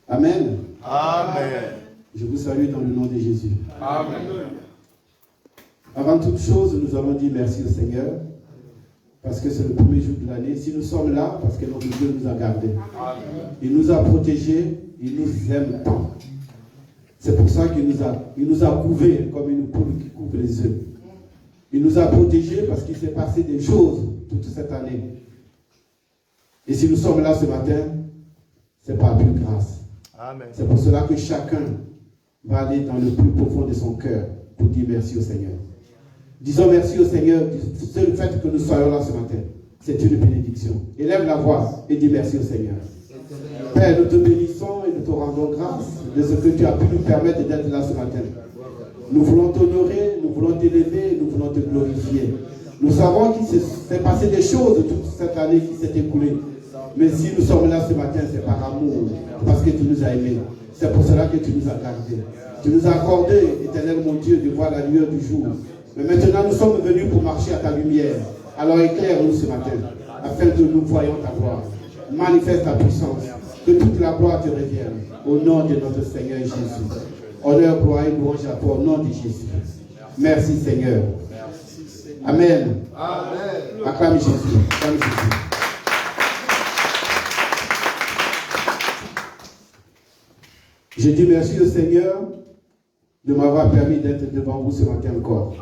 Amen. Amen. Je vous salue dans le nom de Jésus. Amen. Avant toute chose, nous allons dire merci au Seigneur, parce que c'est le premier jour de l'année. Si nous sommes là, parce que notre Dieu nous a gardés. Amen. Il nous a protégés, il nous aime tant. C'est pour ça qu'il nous a couvés comme une poule qui couvre les œufs. Il nous a protégés parce qu'il s'est passé des choses toute cette année. Et si nous sommes là ce matin, c'est par plus grâce. Amen. C'est pour cela que chacun va aller dans le plus profond de son cœur pour dire merci au Seigneur. Disons merci au Seigneur. C'est le fait que nous soyons là ce matin. C'est une bénédiction. Élève la voix et dis merci au Seigneur. Père, nous te bénissons et nous te rendons grâce de ce que tu as pu nous permettre d'être là ce matin. Nous voulons t'honorer, nous voulons t'élever, nous voulons te glorifier. Nous savons qu'il s'est passé des choses toute cette année qui s'est écoulée. Mais si nous sommes là ce matin, c'est par amour, parce que tu nous as aimés. C'est pour cela que tu nous as gardés. Tu nous as accordé, éternel mon Dieu, de voir la lueur du jour. Mais maintenant, nous sommes venus pour marcher à ta lumière. Alors éclaire-nous ce matin, afin que nous voyions ta gloire. Manifeste ta puissance, que toute la gloire te revienne. Au nom de notre Seigneur Jésus. Honneur, gloire et louange à toi, au nom de Jésus. Merci Seigneur. Amen. Amen. Acclame Jésus. Acclame Jésus. Je dis merci au Seigneur de m'avoir permis d'être devant vous ce matin encore.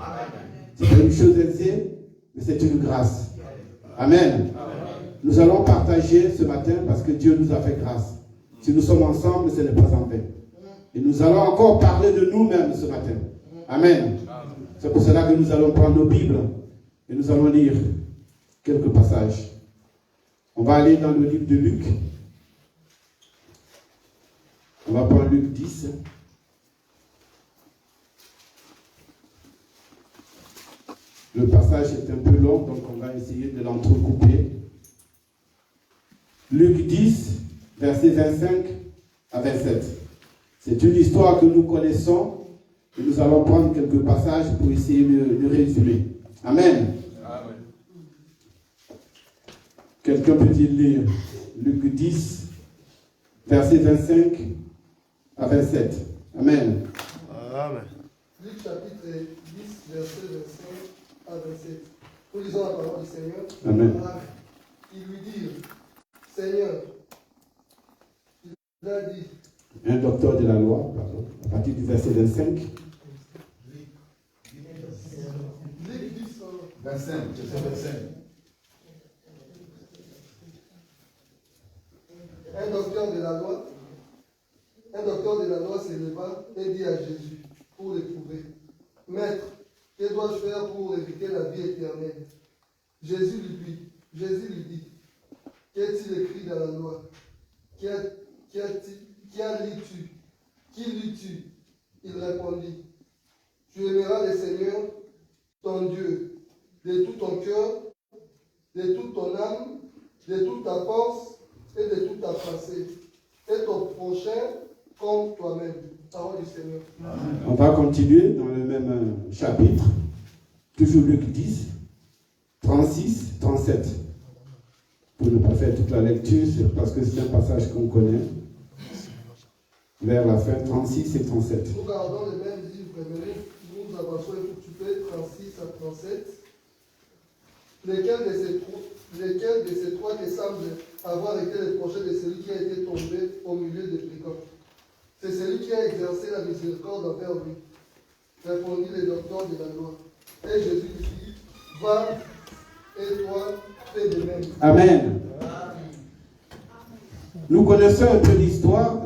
C'est pas une chose aisée, mais c'est une grâce. Amen. Nous allons partager ce matin parce que Dieu nous a fait grâce. Si nous sommes ensemble, ce n'est pas en vain. Et nous allons encore parler de nous-mêmes ce matin. Amen. C'est pour cela que nous allons prendre nos Bibles et nous allons lire quelques passages. On va aller dans le livre de Luc. On va prendre Luc 10. Le passage est un peu long, donc on va essayer de l'entrecouper. Luc 10, versets 25 à 27. C'est une histoire que nous connaissons et nous allons prendre quelques passages pour essayer de résumer. Amen. Amen. Quelqu'un peut-il lire Luc 10, versets 25 à 27. Amen. Amen. Luc chapitre 10, verset 25 à 27. Nous lisons la parole du Seigneur. Amen. Ils lui dirent, Seigneur, il a dit. Un docteur de la loi, pardon, à partir du verset 25. Luc 10, 25, verset 25. Un docteur de la loi s'éleva et dit à Jésus, pour l'éprouver, Maître, que dois-je faire pour éviter la vie éternelle? Jésus lui dit, qu'est-il écrit dans la loi? Qui lis-tu? Il répondit, tu aimeras le Seigneur, ton Dieu, de tout ton cœur, de toute ton âme, de toute ta force et de toute ta pensée, et ton prochain comme toi-même. Parole du Seigneur. On va continuer dans le même chapitre, toujours Luc 10, 36, 37. Pour ne pas faire toute la lecture, c'est parce que c'est un passage qu'on connaît. Vers la fin, 36 et 37. Nous gardons les mêmes livres, mais nous avançons un tout petit peu, 36 à 37. Lesquels de ces trois qui semblent avoir été les prochains de celui qui a été tombé au milieu des brigands? C'est celui qui a exercé la miséricorde envers lui, répondit le docteur de la loi. Et Jésus lui dit, va, et toi, fais de même. Amen. Nous connaissons un peu l'histoire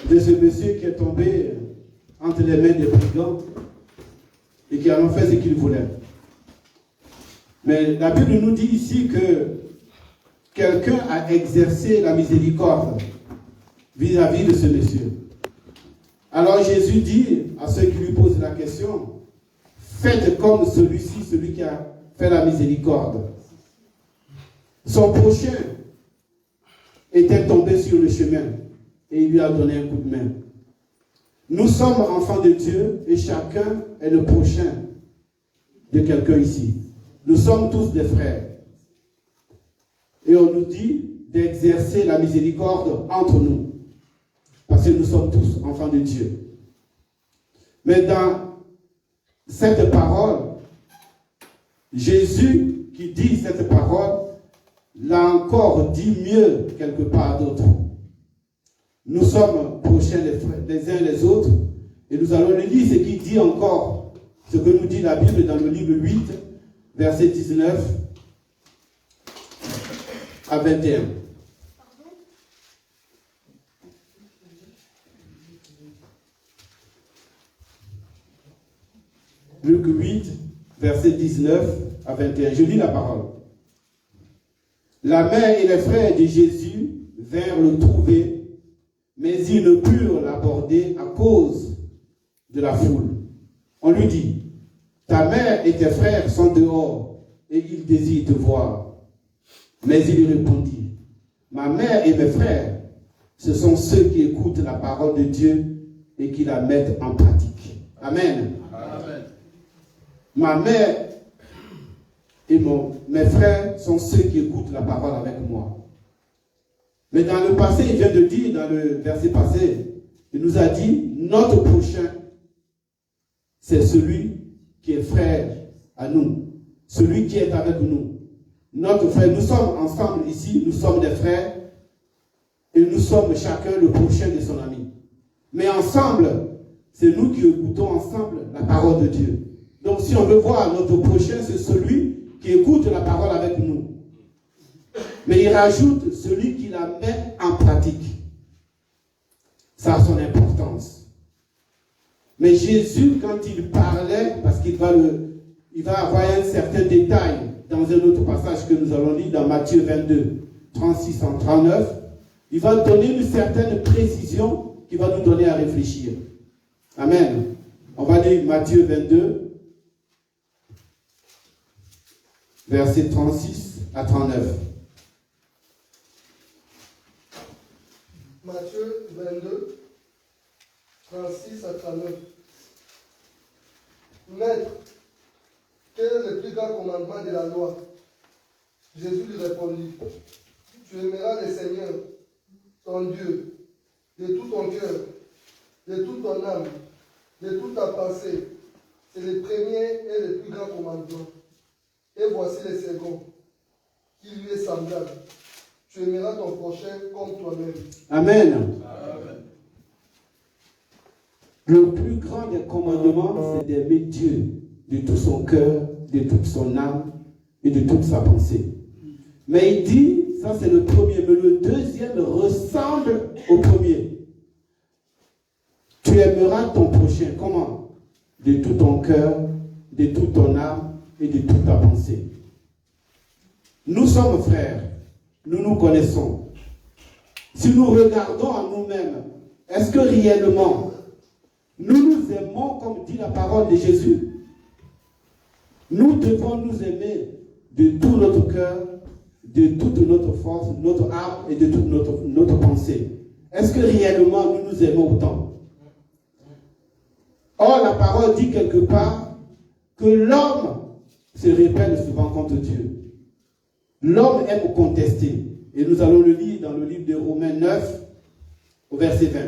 de ce monsieur qui est tombé entre les mains des brigands et qui en ont fait ce qu'il voulait. Mais la Bible nous dit ici que quelqu'un a exercé la miséricorde vis-à-vis de ce monsieur. Alors Jésus dit à ceux qui lui posent la question, faites comme celui-ci, celui qui a fait la miséricorde. Son prochain était tombé sur le chemin et il lui a donné un coup de main. Nous sommes enfants de Dieu et chacun est le prochain de quelqu'un ici. Nous sommes tous des frères. Et on nous dit d'exercer la miséricorde entre nous. Parce que nous sommes tous enfants de Dieu. Mais dans cette parole, Jésus qui dit cette parole, l'a encore dit mieux quelque part d'autre. Nous sommes prochains les uns les autres. Et nous allons lire ce qu'il dit encore. Ce que nous dit la Bible dans le livre 8, verset 19 à 21. Luc 8, verset 19 à 21. Je lis la parole. La mère et les frères de Jésus vinrent le trouver, mais ils ne purent l'aborder à cause de la foule. On lui dit, ta mère et tes frères sont dehors et ils désirent te voir. Mais il lui répondit, ma mère et mes frères, ce sont ceux qui écoutent la parole de Dieu et qui la mettent en pratique. Amen. Amen. Ma mère et mes frères sont ceux qui écoutent la parole avec moi. Mais dans le passé, il vient de dire, dans le verset passé, il nous a dit, notre prochain, c'est celui qui est frère à nous, celui qui est avec nous. Notre frère, nous sommes ensemble ici, nous sommes des frères, et nous sommes chacun le prochain de son ami. Mais ensemble, c'est nous qui écoutons ensemble la parole de Dieu. Donc si on veut voir notre prochain, c'est celui qui écoute la parole avec nous. Mais il rajoute celui qui la met en pratique. Ça a son importance. Mais Jésus, quand il parlait, parce qu'il va avoir un certain détail dans un autre passage que nous allons lire dans Matthieu 22, 36 en 39, il va donner une certaine précision qui va nous donner à réfléchir. Amen. On va lire Matthieu 22, versets 36 à 39. Matthieu 22, 36 à 39. Maître, quel est le plus grand commandement de la loi? Jésus lui répondit, tu aimeras le Seigneur, ton Dieu, de tout ton cœur, de toute ton âme, de toute ta pensée. C'est le premier et le plus grand commandement. Et voici le second, qui lui est semblable. Tu aimeras ton prochain comme toi-même. Amen. Amen. Le plus grand des commandements, c'est d'aimer Dieu de tout son cœur, de toute son âme et de toute sa pensée. Mais il dit, ça c'est le premier, mais le deuxième ressemble au premier. Tu aimeras ton prochain. Comment? De tout ton cœur, de toute ton âme et de toute ta pensée. Nous sommes frères. Nous nous connaissons. Si nous regardons à nous-mêmes, est-ce que réellement nous nous aimons comme dit la parole de Jésus? Nous devons nous aimer de tout notre cœur, de toute notre force, notre âme et de toute notre pensée. Est-ce que réellement nous nous aimons autant? Or, la parole dit quelque part que l'homme se rebelle souvent contre Dieu. L'homme aime contester. Et nous allons le lire dans le livre de Romains 9, au verset 20.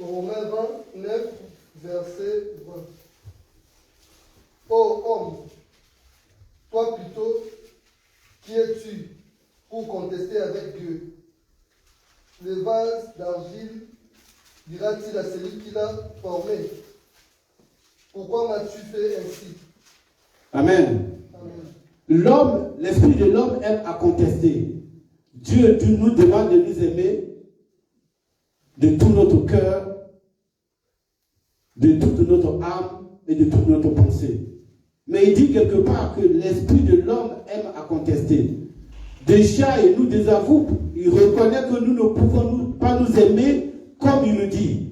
Romains 29, verset 20. Ô homme, toi plutôt, qui es-tu pour contester avec Dieu? Le vase d'argile dira-t-il à celui qui l'a formé, pourquoi m'as-tu fait ainsi? Amen. L'homme, l'esprit de l'homme aime à contester. Dieu nous demande de nous aimer de tout notre cœur, de toute notre âme et de toute notre pensée. Mais il dit quelque part que l'esprit de l'homme aime à contester. Déjà, il nous désavoue, il reconnaît que nous ne pouvons pas nous aimer comme il nous dit.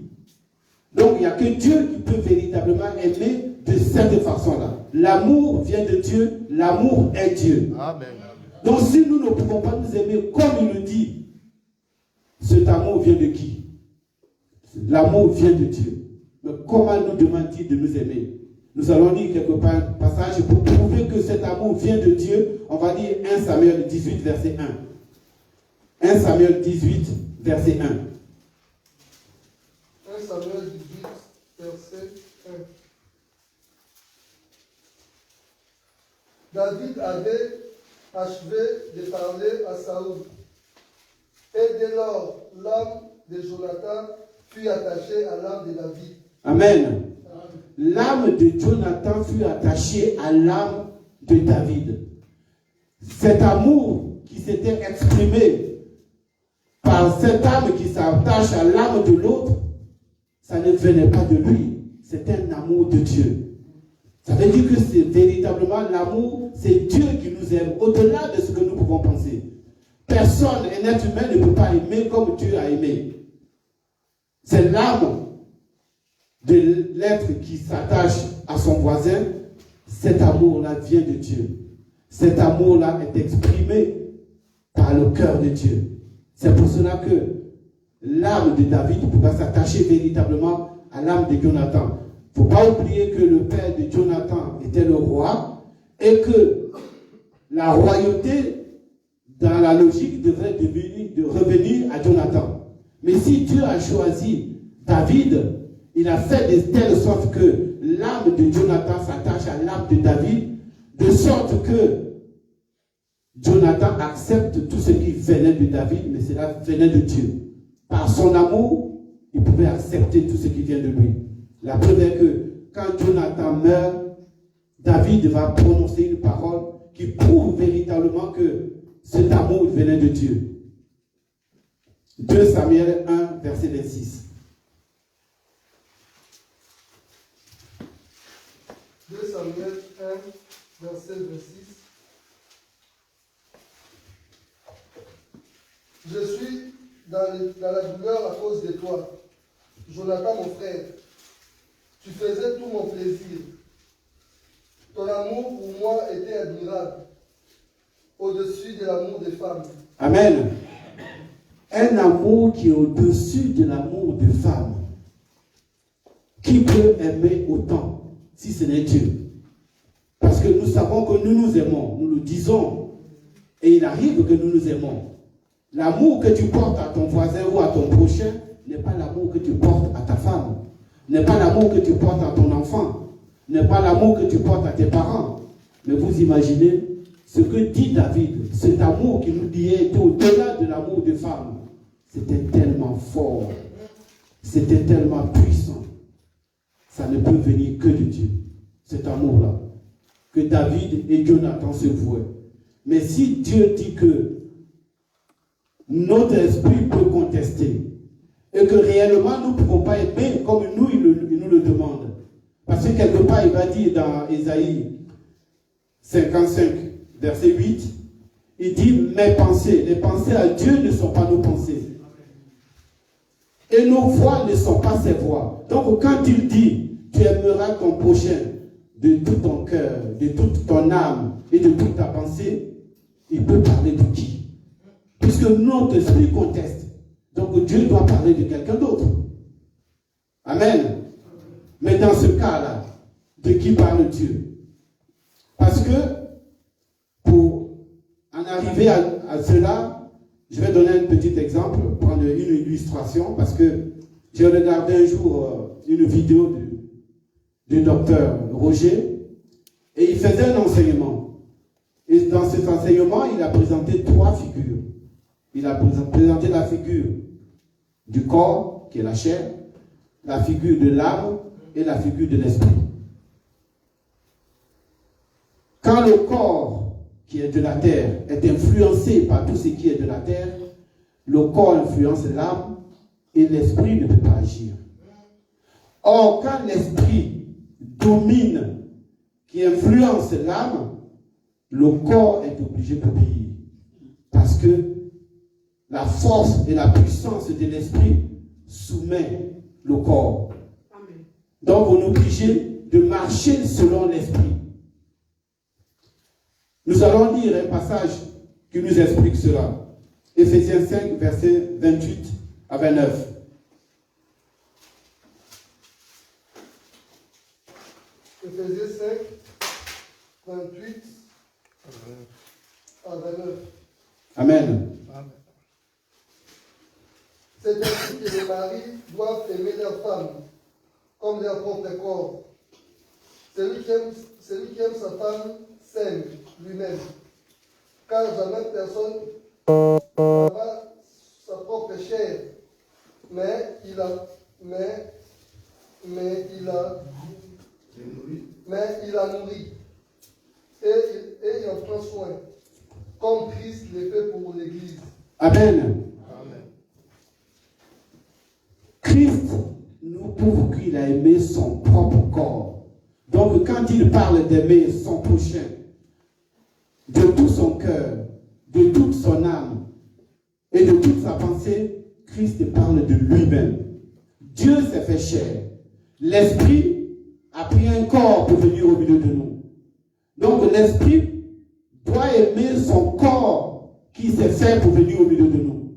Donc, il n'y a que Dieu qui peut véritablement aimer de cette façon-là. L'amour vient de Dieu, l'amour est Dieu. Amen. Donc, si nous ne pouvons pas nous aimer comme il nous dit, cet amour vient de qui? L'amour vient de Dieu. comment nous demande-t-il de nous aimer? Nous allons lire quelques passages pour prouver que cet amour vient de Dieu. On va lire 1 Samuel 18, verset 1. 1 Samuel 18, verset 1. 1 Samuel 18, verset 1. David avait achevé de parler à Saoul. Et dès lors, l'âme de Jonathan fut attachée à l'âme de David. Amen. L'âme de Jonathan fut attachée à l'âme de David. Cet amour qui s'était exprimé par cette âme qui s'attache à l'âme de l'autre, ça ne venait pas de lui. C'était un amour de Dieu. Ça veut dire que c'est véritablement l'amour, c'est Dieu qui nous aime, au-delà de ce que nous pouvons penser. Personne, un être humain ne peut pas aimer comme Dieu a aimé. C'est l'âme de l'être qui s'attache à son voisin. Cet amour-là vient de Dieu. Cet amour-là est exprimé par le cœur de Dieu. C'est pour cela que l'âme de David pouvait s'attacher véritablement à l'âme de Jonathan. Il ne faut pas oublier que le père de Jonathan était le roi et que la royauté, dans la logique, devrait revenir à Jonathan. Mais si Dieu a choisi David, il a fait de telle sorte que l'âme de Jonathan s'attache à l'âme de David, de sorte que Jonathan accepte tout ce qui venait de David, mais cela venait de Dieu. Par son amour, il pouvait accepter tout ce qui vient de lui. La preuve est que quand Jonathan meurt, David va prononcer une parole qui prouve véritablement que cet amour venait de Dieu. 2 Samuel 1, verset 26. 2 Samuel 1, verset 26. Je suis dans la douleur à cause de toi, Jonathan mon frère. Tu faisais tout mon plaisir. Ton amour pour moi était admirable, au-dessus de l'amour des femmes. Amen. Un amour qui est au-dessus de l'amour des femmes. Qui peut aimer autant si ce n'est Dieu? Parce que nous savons que nous nous aimons, nous le disons, et il arrive que nous nous aimons. L'amour que tu portes à ton voisin ou à ton prochain n'est pas l'amour que tu portes à ta femme, n'est pas l'amour que tu portes à ton enfant, n'est pas l'amour que tu portes à tes parents. Mais vous imaginez ce que dit David, cet amour qui nous liait était au-delà de l'amour des femmes. C'était tellement fort, c'était tellement puissant. Ça ne peut venir que de Dieu, cet amour-là. Que David et Jonathan se vouaient. Mais si Dieu dit que notre esprit peut contester et que réellement nous ne pouvons pas aimer comme nous, il nous le demande. Parce que quelque part, il va dire dans Ésaïe 55, verset 8, il dit, mes pensées, les pensées à Dieu ne sont pas nos pensées. Et nos voix ne sont pas ses voix. Donc quand il dit, tu aimeras ton prochain de tout ton cœur, de toute ton âme et de toute ta pensée, il peut parler de qui? Puisque notre esprit conteste. Donc Dieu doit parler de quelqu'un d'autre. Amen. Mais dans ce cas-là, de qui parle Dieu? Parce que, pour en arriver à cela, je vais donner un petit exemple, prendre une illustration, parce que j'ai regardé un jour une vidéo du docteur Roger, et il faisait un enseignement. Et dans cet enseignement, il a présenté 3 figures. Il a présenté la figure du corps, qui est la chair, la figure de l'âme et la figure de l'esprit. Quand le corps, qui est de la terre, est influencé par tout ce qui est de la terre, le corps influence l'âme et l'esprit ne peut pas agir. Or, quand l'esprit domine, qui influence l'âme, le corps est obligé d'obéir. Parce que la force et la puissance de l'esprit soumet le corps. Amen. Donc on est obligé de marcher selon l'esprit. Nous allons lire un passage qui nous explique cela. Éphésiens 5, versets 28 à 29. Éphésiens 5, 28 à 29. Amen. Amen. C'est ainsi que les maris doivent aimer leurs femmes comme leur propre corps. Celui qui aime sa femme s'aime lui-même, car jamais personne n'aima sa propre chair, mais il la nourrit et il en prend soin, comme Christ le fait pour l'Église. Amen. Amen. Christ nous prouve qu'il a aimé son propre corps. Donc quand il parle d'aimer son prochain, de tout son cœur, de toute son âme et de toute sa pensée, Christ parle de lui-même. Dieu s'est fait chair. L'Esprit a pris un corps pour venir au milieu de nous. Donc l'Esprit doit aimer son corps qui s'est fait pour venir au milieu de nous.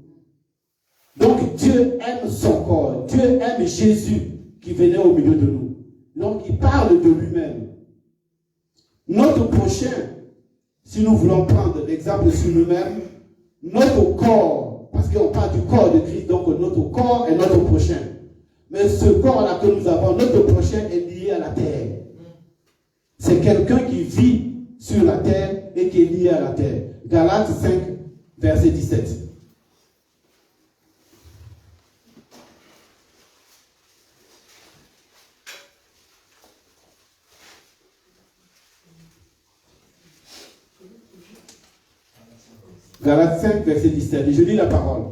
Donc Dieu aime son corps. Dieu aime Jésus qui venait au milieu de nous. Donc il parle de lui-même. Notre prochain, si nous voulons prendre l'exemple sur nous-mêmes, notre corps, parce qu'on parle du corps de Christ, donc notre corps est notre prochain. Mais ce corps-là que nous avons, notre prochain est lié à la terre. C'est quelqu'un qui vit sur la terre et qui est lié à la terre. Galates 5, verset 17. Galates 5, verset 17. Et je lis la parole.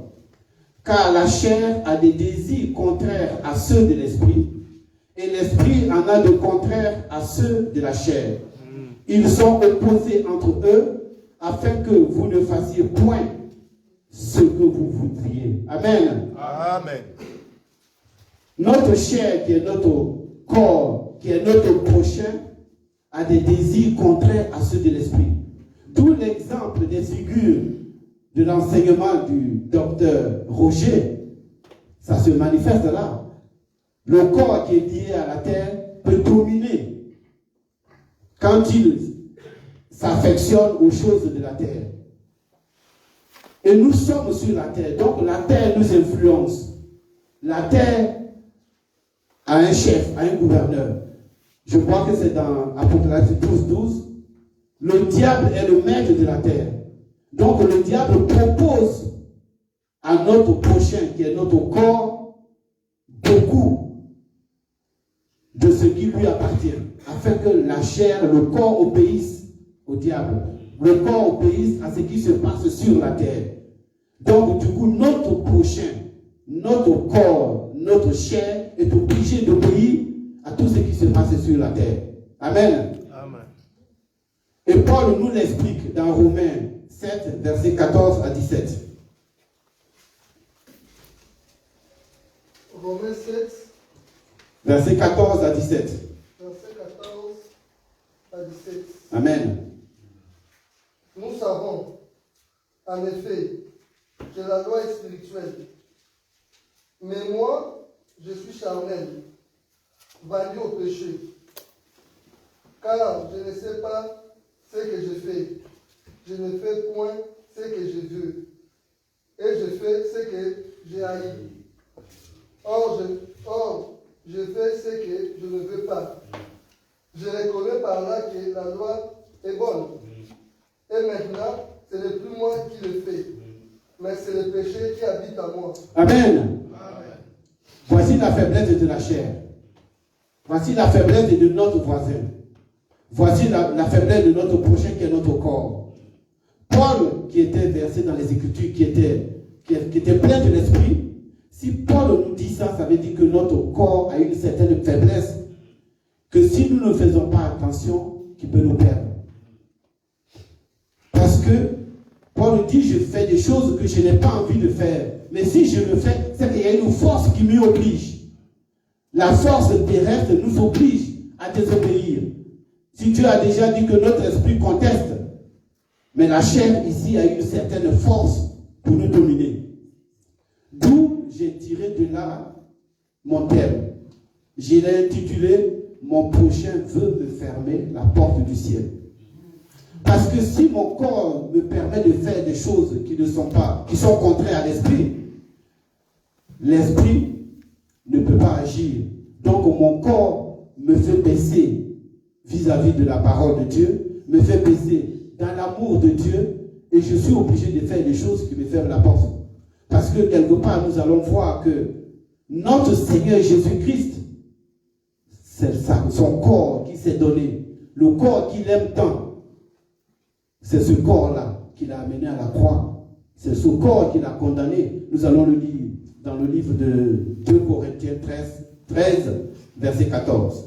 Car la chair a des désirs contraires à ceux de l'esprit, et l'esprit en a de contraires à ceux de la chair. Ils sont opposés entre eux, afin que vous ne fassiez point ce que vous voudriez. Amen. Amen. Notre chair, qui est notre corps, qui est notre prochain, a des désirs contraires à ceux de l'esprit. D'où l'exemple des figures de l'enseignement du docteur Roger. Ça se manifeste là. Le corps qui est lié à la terre peut dominer quand il s'affectionne aux choses de la terre. Et nous sommes sur la terre. Donc la terre nous influence. La terre a un chef, a un gouverneur. Je crois que c'est dans Apocalypse 12. Le diable est le maître de la terre. Donc le diable propose à notre prochain, qui est notre corps, beaucoup de ce qui lui appartient, afin que la chair, le corps obéisse au diable. Le corps obéisse à ce qui se passe sur la terre. Donc du coup, notre prochain, notre corps, notre chair est obligé d'obéir à tout ce qui se passe sur la terre. Amen. Amen. Et Paul nous l'explique dans Romains 7, versets 14 à 17. Romains 7, Versets 14 à 17. verset 14 à 17. Amen. Nous savons, en effet, que la loi est spirituelle. Mais moi, je suis charnel, vendu au péché. Car je ne sais pas ce que je fais. Je ne fais point ce que je veux. Et je fais ce que j'ai haï. Or, je fais ce que je ne veux pas. Je reconnais par là que la loi est bonne. Et maintenant, ce n'est plus moi qui le fais, mais c'est le péché qui habite en moi. Amen. Amen. Voici la faiblesse de la chair. Voici la faiblesse de notre voisin. Voici la faiblesse de notre prochain qui est notre corps. Paul, qui était versé dans les Écritures, qui était plein de l'esprit, si Paul nous dit ça, ça veut dire que notre corps a une certaine faiblesse, que si nous ne faisons pas attention, qu'il peut nous perdre. Parce que Paul dit, je fais des choses que je n'ai pas envie de faire. Mais si je le fais, c'est qu'il y a une force qui m'y oblige. La force terrestre nous oblige à désobéir. Si Dieu a déjà dit que notre esprit conteste, mais la chair ici a une certaine force pour nous dominer. D'où j'ai tiré de là mon thème. Je l'ai intitulé mon prochain veut me fermer la porte du ciel. Parce que si mon corps me permet de faire des choses qui sont contraires à l'esprit, l'esprit ne peut pas agir. Donc mon corps me fait baisser vis-à-vis de la parole de Dieu, me fait baisser dans l'amour de Dieu, et je suis obligé de faire des choses qui me ferment la porte. Parce que quelque part, nous allons voir que notre Seigneur Jésus-Christ, c'est son corps qui s'est donné, le corps qu'il aime tant. C'est ce corps-là qu'il a amené à la croix. C'est ce corps qu'il a condamné. Nous allons le lire dans le livre de 2 Corinthiens 13, verset 14.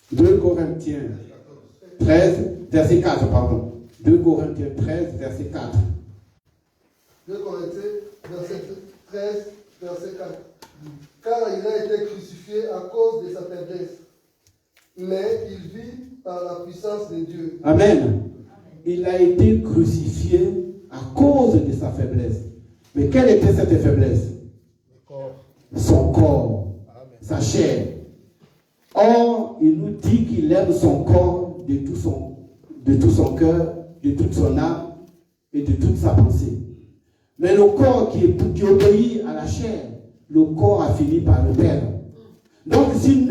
« 2 Corinthiens 13, verset 4, pardon. 2 Corinthiens 13, verset 4. 2 Corinthiens, verset 13, verset 4. Car il a été crucifié à cause de sa faiblesse, mais il vit par la puissance de Dieu. Amen. Il a été crucifié à cause de sa faiblesse. Mais quelle était cette faiblesse? Son corps, sa chair. Or, il nous dit qu'il aime son corps de tout son cœur, de toute son âme et de toute sa pensée. Mais le corps qui obéit à la chair, le corps a fini par le perdre. Donc si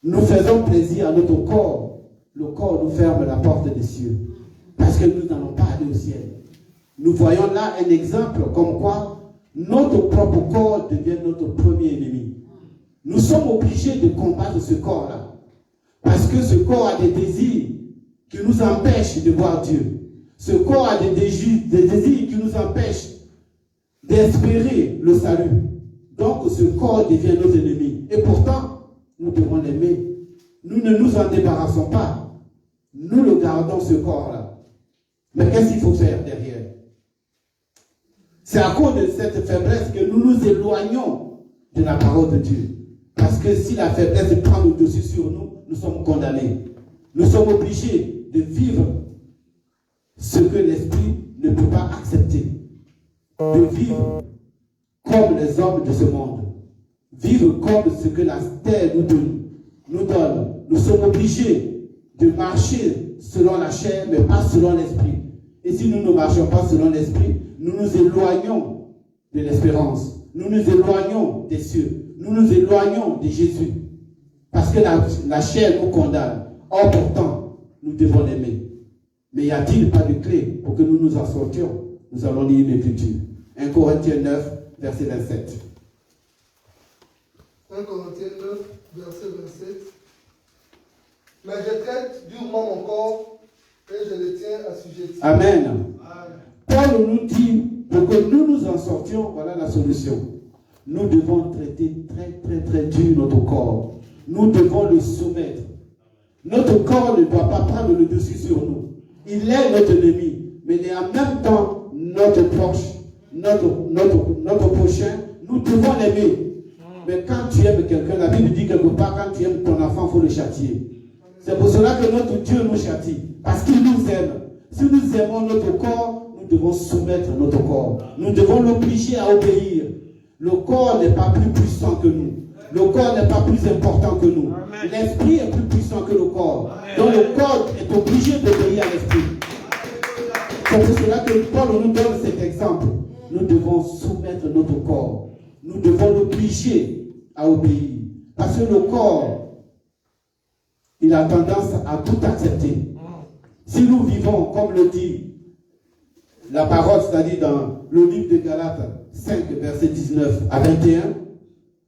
nous faisons plaisir à notre corps, le corps nous ferme la porte des cieux. Parce que nous n'allons pas aller au ciel. Nous voyons là un exemple comme quoi notre propre corps devient notre premier ennemi. Nous sommes obligés de combattre ce corps-là. Parce que ce corps a des désirs qui nous empêchent de voir Dieu. Ce corps a des désirs qui nous empêchent d'espérer le salut. Donc ce corps devient nos ennemis. Et pourtant, nous devons l'aimer. Nous ne nous en débarrassons pas. Nous le gardons, ce corps-là. Mais qu'est-ce qu'il faut faire derrière? C'est à cause de cette faiblesse que nous nous éloignons de la parole de Dieu. Parce que si la faiblesse prend le dessus sur nous, nous sommes condamnés. Nous sommes obligés de vivre ce que l'esprit ne peut pas accepter. De vivre comme les hommes de ce monde. Vivre comme ce que la terre nous donne. Nous sommes obligés de marcher selon la chair, mais pas selon l'esprit. Et si nous ne marchons pas selon l'esprit, nous nous éloignons de l'espérance. Nous nous éloignons des cieux. Nous nous éloignons de Jésus. Parce que la chair nous condamne. Or pourtant, nous devons l'aimer. Mais y a-t-il pas de clé pour que nous nous en sortions? Nous allons lire l'Écriture. 1 Corinthiens 9, verset 27. 1 Corinthiens 9, verset 27. Mais je traite durement mon corps et je le tiens assujetti. Amen. Paul nous dit, pour que nous nous en sortions, voilà la solution. Nous devons traiter très dur notre corps. Nous devons le soumettre. Notre corps ne doit pas prendre le dessus sur nous. Il est notre ennemi, mais il est en même temps notre proche, notre prochain. Nous devons l'aimer. Mais quand tu aimes quelqu'un, la Bible dit quelque part, quand tu aimes ton enfant, il faut le châtier. C'est pour cela que notre Dieu nous châtie. Parce qu'il nous aime. Si nous aimons notre corps, nous devons soumettre notre corps. Nous devons l'obliger à obéir. Le corps n'est pas plus puissant que nous. Le corps n'est pas plus important que nous. L'esprit est plus puissant que le corps. Donc le corps est obligé d'obéir à l'esprit. C'est pour cela que Paul nous donne cet exemple. Nous devons soumettre notre corps. Nous devons l'obliger à obéir. Parce que le corps, il a tendance à tout accepter. Si nous vivons, comme le dit la parole, c'est-à-dire dans le livre de Galates 5, verset 19 à 21,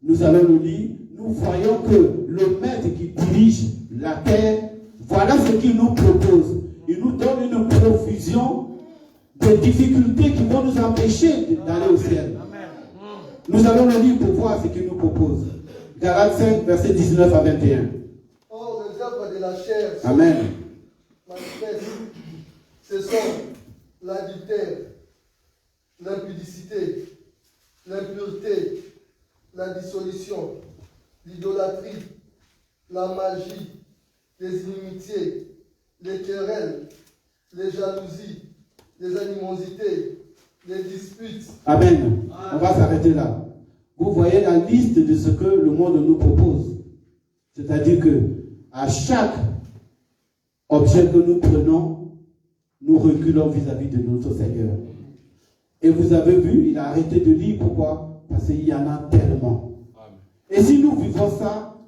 nous allons le lire, nous voyons que le maître qui dirige la terre, voilà ce qu'il nous propose. Il nous donne une profusion de difficultés qui vont nous empêcher d'aller au ciel. Nous allons le lire pour voir ce qu'il nous propose. Galates 5, verset 19 à 21. Or, les œuvres de la chair sont Amen. manifestes. Ce sont l'adultère, l'impudicité, l'impureté, la dissolution, l'idolâtrie, la magie, les inimitiés, les querelles, les jalousies, les animosités, les disputes. Amen. On va s'arrêter là. Vous voyez la liste de ce que le monde nous propose. C'est-à-dire que à chaque objet que nous prenons, nous reculons vis-à-vis de notre Seigneur. Et vous avez vu, il a arrêté de lire. Pourquoi? Parce qu'il y en a tellement. Et si nous vivons ça,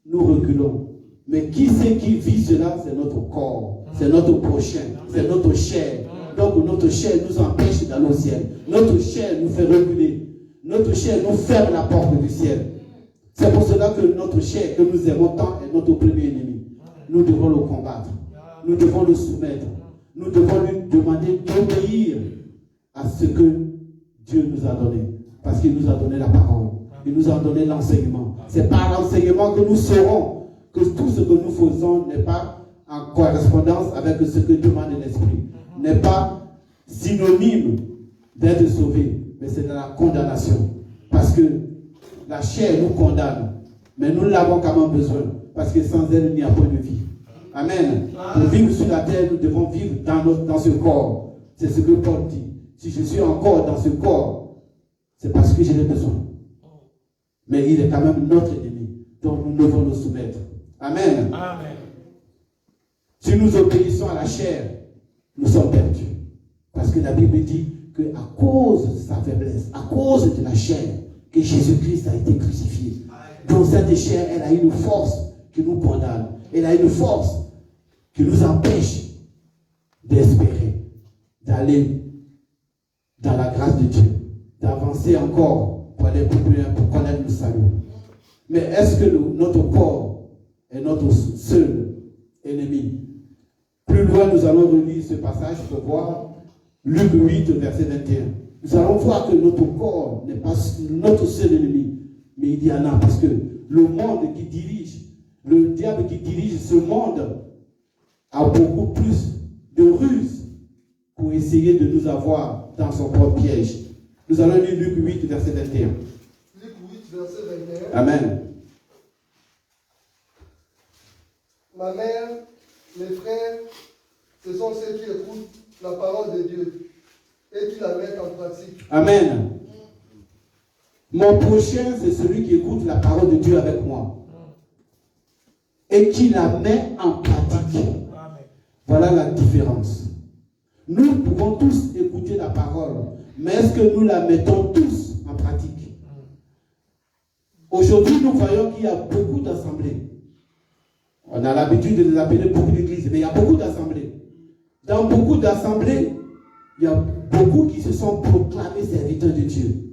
nous reculons. Mais qui c'est qui vit cela? C'est notre corps, c'est notre prochain, c'est notre chair. Donc notre chair nous empêche d'aller au ciel. Notre chair nous fait reculer. Notre chair nous ferme la porte du ciel. C'est pour cela que notre chair, que nous aimons tant, est notre premier ennemi. Nous devons le combattre. Nous devons le soumettre. Nous devons lui demander d'obéir à ce que Dieu nous a donné. Parce qu'il nous a donné la parole. Il nous a donné l'enseignement. C'est par l'enseignement que nous saurons que tout ce que nous faisons n'est pas en correspondance avec ce que demande l'Esprit. N'est pas synonyme d'être sauvé, mais c'est de la condamnation. Parce que la chair nous condamne, mais nous l'avons quand même besoin, parce que sans elle, il n'y a pas de vie. Amen. Pour vivre sur la terre, nous devons vivre dans ce corps. C'est ce que Paul dit. Si je suis encore dans ce corps, c'est parce que j'ai besoin. Mais il est quand même notre ennemi, donc nous devons le soumettre. Amen. Amen. Si nous obéissons à la chair, nous sommes perdus. Parce que la Bible dit qu'à cause de sa faiblesse, à cause de la chair, que Jésus-Christ a été crucifié. Donc cette chair, elle a une force qui nous condamne. Elle a une force qui nous empêche d'espérer, d'aller dans la grâce de Dieu, d'avancer encore pour aller plus loin, pour connaître le salut. Mais est-ce que notre corps est notre seul ennemi? Plus loin, nous allons relire ce passage pour voir Luc 8, verset 21. Nous allons voir que notre corps n'est pas notre seul ennemi, mais il y en a, parce que le monde qui dirige, le diable qui dirige ce monde a beaucoup plus de ruses pour essayer de nous avoir dans son propre piège. Nous allons lire Luc 8, verset 21. Luc 8, verset 21. Amen. Ma mère, mes frères, ce sont ceux qui écoutent la parole de Dieu et qui la mettent en pratique. Amen. Mon prochain, c'est celui qui écoute la parole de Dieu avec moi et qui la met en pratique. Voilà la différence. Nous pouvons tous écouter la parole, mais est-ce que nous la mettons tous en pratique? Aujourd'hui, nous voyons qu'il y a beaucoup d'assemblées. On a l'habitude de les appeler beaucoup d'églises, mais il y a beaucoup d'assemblées. Dans beaucoup d'assemblées, il y a beaucoup qui se sont proclamés serviteurs de Dieu.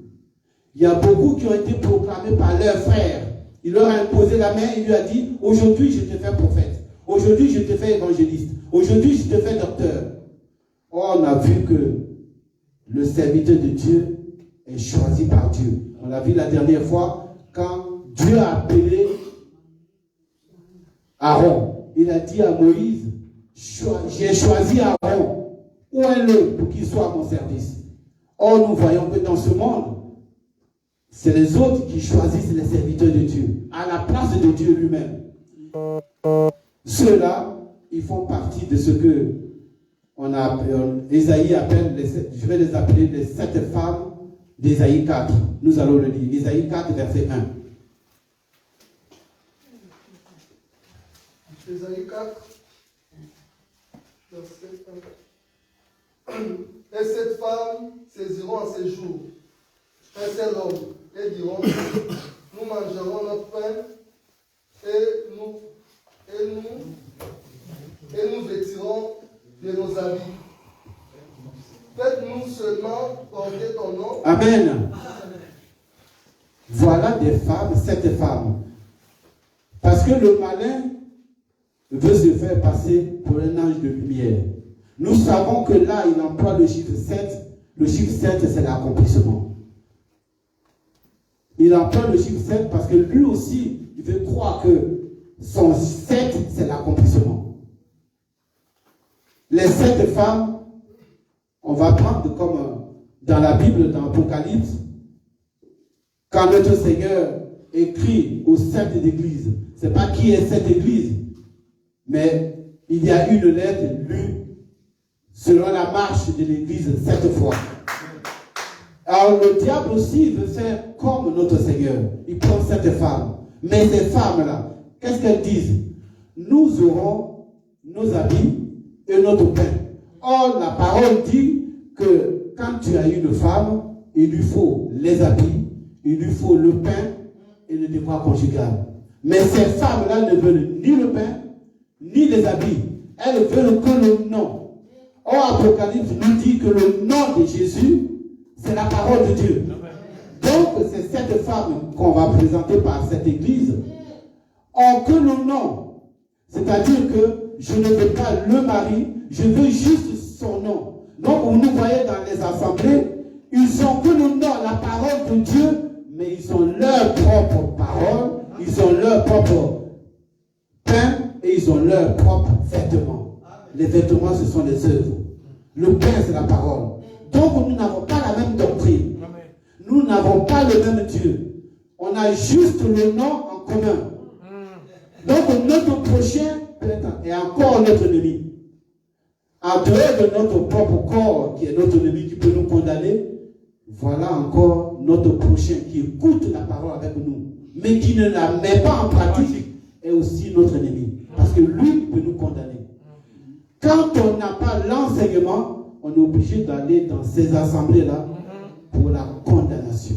Il y a beaucoup qui ont été proclamés par leurs frères. Il leur a imposé la main, il lui a dit, aujourd'hui je te fais prophète. Aujourd'hui je te fais évangéliste. Aujourd'hui je te fais docteur. Or, on a vu que le serviteur de Dieu est choisi par Dieu. On l'a vu la dernière fois, quand Dieu a appelé Aaron. Il a dit à Moïse, j'ai choisi Aaron. Où est-le pour qu'il soit à mon service? Or, nous voyons que dans ce monde, c'est les autres qui choisissent les serviteurs de Dieu, à la place de Dieu lui-même. Ceux-là, ils font partie de ce que Ésaïe appelle, je vais les appeler les 7 femmes d'Ésaïe 4. Nous allons le lire. Ésaïe 4, verset 1. Ésaïe 4, verset 1. Et cette femme saisiront en ces jours un seul homme et diront, nous mangerons notre pain et nous vêtirons de nos habits. Faites-nous seulement porter ton nom. Amen. Voilà des femmes, 7 femmes. Parce que le malin veut se faire passer pour un ange de lumière. Nous savons que là, il emploie le chiffre 7. Le chiffre 7, c'est l'accomplissement. Il emploie le chiffre 7 parce que lui aussi, il veut croire que son 7, c'est l'accomplissement. Les 7 femmes, on va prendre comme dans la Bible, dans l'Apocalypse, quand notre Seigneur écrit aux saintes églises. Ce n'est pas qui est cette église, mais il y a une lettre lue selon la marche de l'église 7 fois. Alors le diable aussi veut faire comme notre Seigneur. Il prend cette femme. Mais ces femmes-là, qu'est-ce qu'elles disent? Nous aurons nos habits et notre pain. Or, la parole dit que quand tu as une femme, il lui faut les habits, il lui faut le pain et le devoir conjugal. Mais ces femmes-là ne veulent ni le pain, ni les habits. Elles veulent que le nom. Or, Apocalypse nous dit que le nom de Jésus, c'est la parole de Dieu. Donc, c'est cette femme qu'on va présenter par cette église. Or, que le nom, c'est-à-dire que je ne veux pas le mari, je veux juste son nom. Donc, vous nous voyez dans les assemblées, ils ont que le nom, la parole de Dieu, mais ils ont leur propre parole, ils ont leur propre pain et ils ont leurs propres vêtements. Les vêtements, ce sont les œuvres. Le pain, c'est la parole. Donc, nous n'avons pas la même doctrine. Nous n'avons pas le même Dieu. On a juste le nom en commun. Donc, notre prochain est encore notre ennemi. En dehors de notre propre corps, qui est notre ennemi, qui peut nous condamner, voilà encore notre prochain qui écoute la parole avec nous, mais qui ne la met pas en pratique, est aussi notre ennemi. Parce que lui peut nous condamner. Quand on n'a pas l'enseignement, on est obligé d'aller dans ces assemblées-là pour la condamnation.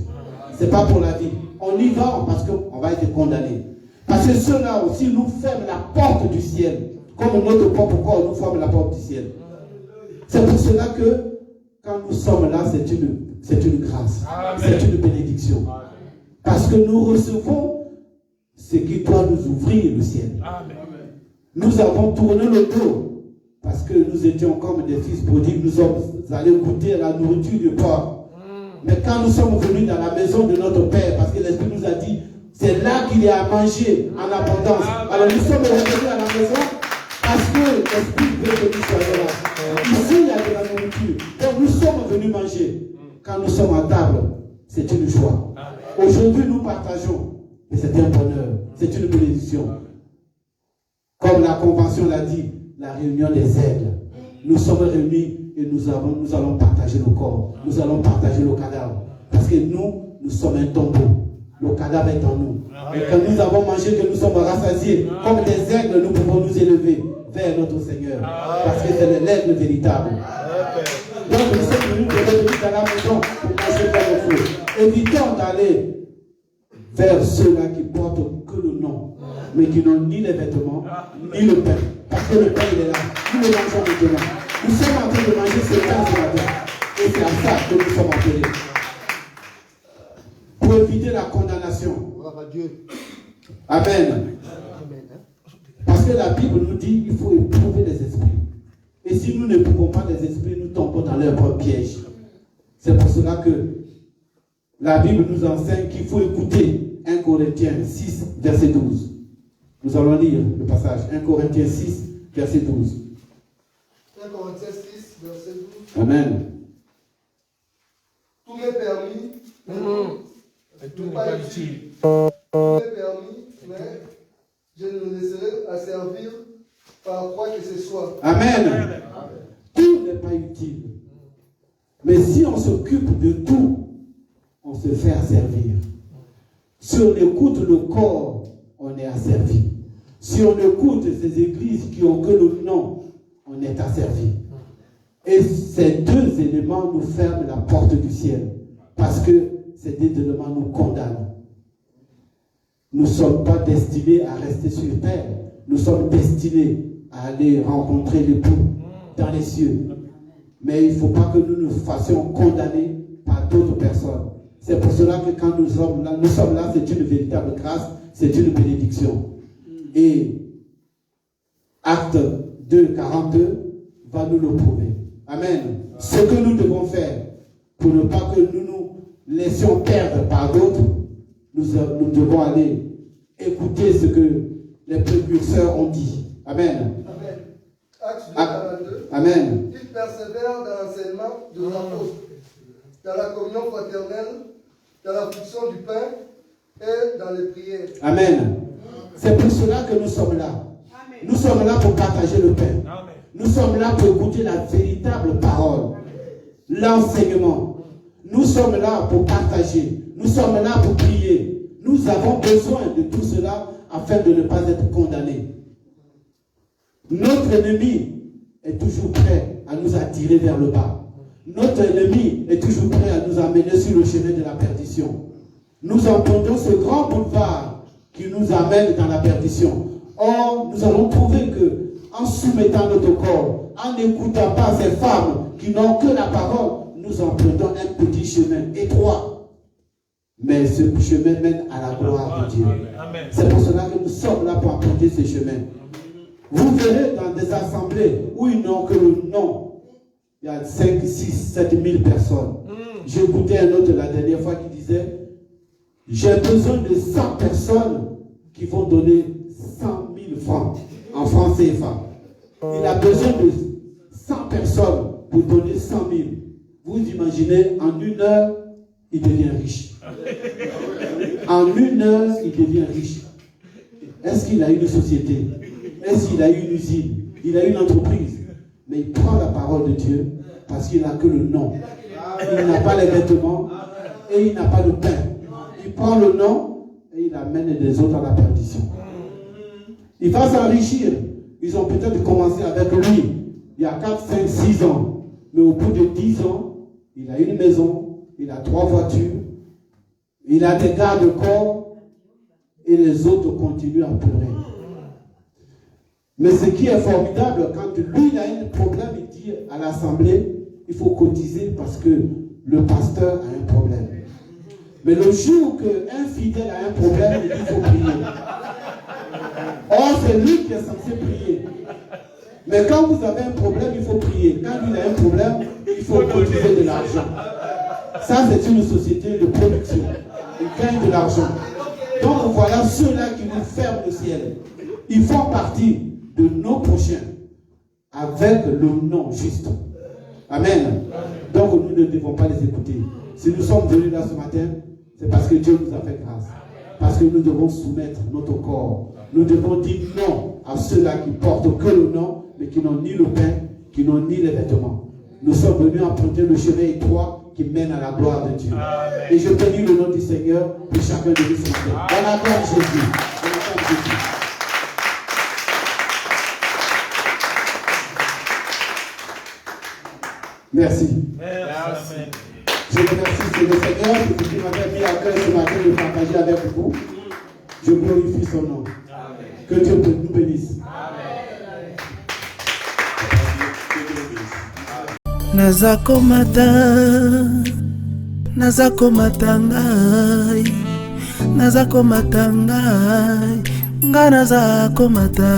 Ce n'est pas pour la vie. On y va parce qu'on va être condamné. Parce que ceux-là aussi nous ferment la porte du ciel. Comme notre propre corps nous ferme la porte du ciel. C'est pour cela que quand nous sommes là, c'est une grâce. C'est une bénédiction. Parce que nous recevons ce qui doit nous ouvrir le ciel. Nous avons tourné le dos. Parce que nous étions comme des fils prodigues. Nous sommes allés goûter à la nourriture du porc. Mais quand nous sommes venus dans la maison de notre Père, parce que l'Esprit nous a dit, c'est là qu'il y a à manger en abondance. Alors nous sommes revenus à la maison parce que l'Esprit veut que nous soyons là. Ici, il y a de la nourriture. Donc nous sommes venus manger. Quand nous sommes à table, c'est une joie. Aujourd'hui, nous partageons. Et c'est un bonheur. C'est une bénédiction. Comme la convention l'a dit, la réunion des aigles. Nous sommes réunis et nous allons partager nos corps. Nous allons partager nos cadavres. Parce que nous sommes un tombeau. Le cadavre est en nous. Et quand nous avons mangé, que nous sommes rassasiés, comme des aigles, nous pouvons nous élever vers notre Seigneur. Parce que c'est l'aigle véritable. Donc nous sommes venus dans la maison pour manger vers le feu. Évitons d'aller vers ceux-là qui portent que le nom, mais qui n'ont ni les vêtements, ni le pain. Parce que le pain, il est là. Nous le mangeons maintenant. Nous sommes en train de manger ce pain ce matin. Et c'est à ça que nous sommes appelés. Pour éviter la condamnation. Amen. Parce que la Bible nous dit qu'il faut éprouver les esprits. Et si nous n'éprouvons pas les esprits, nous tombons dans leur propre piège. C'est pour cela que la Bible nous enseigne qu'il faut écouter 1 Corinthiens 6, verset 12. Nous allons lire le passage. 1 Corinthiens 6, verset 12. 1 Corinthiens 6, verset 12. Amen. Tout m'est permis. Tout n'est pas utile. Tout m'est permis, mais je ne me laisserai asservir par quoi que ce soit. Amen. Tout n'est pas utile. Mais si on s'occupe de tout, on se fait asservir. Si on écoute le corps, on est asservi. Si on écoute ces églises qui ont que le nom, on est asservi. Et ces deux éléments nous ferment la porte du ciel. Parce que ces deux éléments nous condamnent. Nous ne sommes pas destinés à rester sur terre. Nous sommes destinés à aller rencontrer l'époux dans les cieux. Mais il ne faut pas que nous nous fassions condamner par d'autres personnes. C'est pour cela que quand nous sommes là, c'est une véritable grâce, c'est une bénédiction. Et Acte 2, 42 va nous le prouver. Amen. Ce que nous devons faire pour ne pas que nous nous laissions perdre par d'autres, nous devons aller écouter ce que les précurseurs ont dit. Amen. Amen. Acte 2, 42. Amen. Il persévère dans l'enseignement de l'apôtre, dans la communion fraternelle, dans la friction du pain et dans les prières. Amen. C'est pour cela que nous sommes là. Nous sommes là pour partager le pain. Nous sommes là pour écouter la véritable parole. L'enseignement. Nous sommes là pour partager. Nous sommes là pour prier. Nous avons besoin de tout cela afin de ne pas être condamnés. Notre ennemi est toujours prêt à nous attirer vers le bas. Notre ennemi est toujours prêt à nous amener sur le chemin de la perdition. Nous empruntons ce grand boulevard qui nous amène dans la perdition. Or, nous allons trouver que, en soumettant notre corps, en n'écoutant pas ces femmes qui n'ont que la parole, nous empruntons un petit chemin étroit. Mais ce chemin mène à la gloire de Dieu. C'est pour cela que nous sommes là pour emprunter ce chemin. Vous verrez dans des assemblées où ils n'ont que le nom. Il y a 5, 6, 7 000 personnes. J'ai écouté un autre la dernière fois qui disait, j'ai besoin de 100 personnes qui vont donner 100 000 francs en francs CFA. Il a besoin de 100 personnes pour donner 100 000. Vous imaginez, en 1 heure, il devient riche. En 1 heure, il devient riche. Est-ce qu'il a une société? Est-ce qu'il a une usine? Il a une entreprise? Mais il prend la parole de Dieu parce qu'il n'a que le nom. Il n'a pas les vêtements et il n'a pas de pain. Il prend le nom et il amène les autres à la perdition. Il va s'enrichir. Ils ont peut-être commencé avec lui il y a 4, 5, 6 ans. Mais au bout de 10 ans, il a une maison, il a 3 voitures, il a des garde-corps et les autres continuent à pleurer. Mais ce qui est formidable, quand lui il a un problème, il dit à l'assemblée, il faut cotiser parce que le pasteur a un problème. Mais le jour qu'un fidèle a un problème, il dit qu'il faut prier. Or, c'est lui qui est censé prier. Mais quand vous avez un problème, il faut prier. Quand lui a un problème, il faut cotiser de l'argent. Ça, c'est une société de production. Ils gagnent de l'argent. Donc, voilà ceux-là qui nous ferment le ciel. Ils font partie de nos prochains avec le nom juste. Amen. Donc nous ne devons pas les écouter. Si nous sommes venus là ce matin, c'est parce que Dieu nous a fait grâce. Parce que nous devons soumettre notre corps. Nous devons dire non à ceux-là qui portent que le nom, mais qui n'ont ni le pain, qui n'ont ni les vêtements. Nous sommes venus emprunter le chemin étroit qui mène à la gloire de Dieu. Amen. Et je bénis le nom du Seigneur pour chacun de nous ce matin. Dans la gloire de Jésus. Dans la gloire de Jésus. Merci. Merci. Je remercie le Seigneur pour ce qu'il m'avait mis à cœur ce matin de partager avec vous. Je glorifie son nom. Amen. Que Dieu nous bénisse. Nazakomata ngai nga nazakomata